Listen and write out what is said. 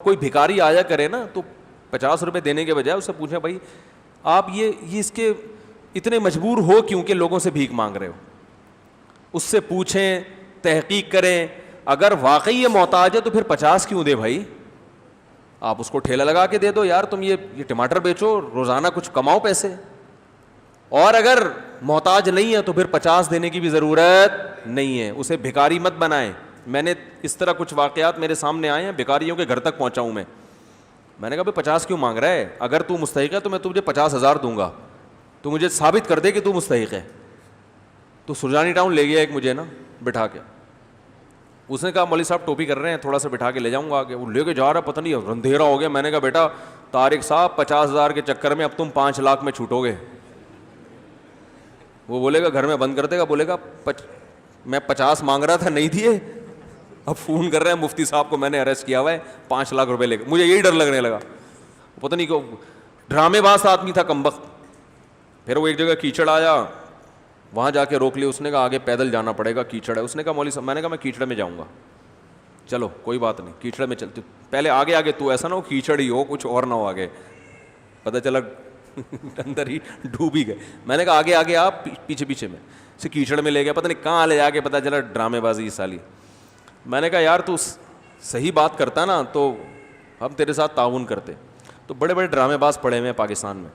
کوئی بھکاری آیا کرے نا تو 50 روپے دینے کے بجائے اس سے پوچھیں بھائی آپ یہ اس کے اتنے مجبور ہو کیوں کہ لوگوں سے بھیک مانگ رہے ہو. اس سے پوچھیں, تحقیق کریں, اگر واقعی یہ محتاج ہے تو پھر 50 کیوں دے بھائی, آپ اس کو ٹھیلا لگا کے دے دو, یار تم یہ ٹماٹر بیچو, روزانہ کچھ کماؤ پیسے. اور اگر محتاج نہیں ہے تو پھر 50 دینے کی بھی ضرورت نہیں ہے, اسے بھکاری مت بنائیں. میں نے اس طرح کچھ واقعات میرے سامنے آئے ہیں, بھکاریوں کے گھر تک پہنچا ہوں میں نے کہا بھائی 50 کیوں مانگ رہا ہے, اگر تو مستحق ہے تو میں تجھے 50,000 دوں گا, تو مجھے ثابت کر دے کہ تو مستحق ہے. تو سرجانی ٹاؤن لے گیا ایک مجھے نا بٹھا کے, اس نے کہا مولوی صاحب ٹوپی کر رہے ہیں, تھوڑا سا بٹھا کے لے جاؤں گا آگے. وہ لے کے جا رہا, پتہ نہیں اندھیرا ہو گیا. میں نے کہا بیٹا طارق صاحب 50,000 کے چکر میں اب تم 5 لاکھ میں چھوٹو گے. وہ بولے گا گھر میں بند کر دے گا, بولے گا میں 50 مانگ رہا تھا نہیں دیے, اب فون کر رہے ہیں مفتی صاحب کو میں نے اریسٹ کیا ہوا ہے 5 لاکھ روپے لے کے. مجھے یہی ڈر لگنے لگا, پتہ نہیں کیوں ڈرامے باز آدمی تھا کمبخت. پھر وہ ایک جگہ کیچڑ آیا, وہاں جا کے روک لیا. اس نے کہا آگے پیدل جانا پڑے گا, کیچڑ ہے. اس نے کہا مولوی صاحب, میں نے کہا میں کیچڑ میں جاؤں گا, چلو کوئی بات نہیں کیچڑ میں چلتے, پہلے آگے آگے تو ایسا نہ ہو کیچڑ ہی ہو کچھ اور نہ ہو آگے, پتہ چلا اندر ہی ڈوب ہی گئے. میں نے کہا آگے آگے آپ, پیچھے پیچھے میں سے کیچڑ میں لے گیا, پتہ نہیں کہاں لے جا کے پتہ چلا ڈرامے بازی سالی. میں نے کہا یار تو صحیح بات کرتا نا تو ہم تیرے ساتھ تعاون کرتے. تو بڑے بڑے ڈرامے باز پڑے ہوئے ہیں پاکستان میں.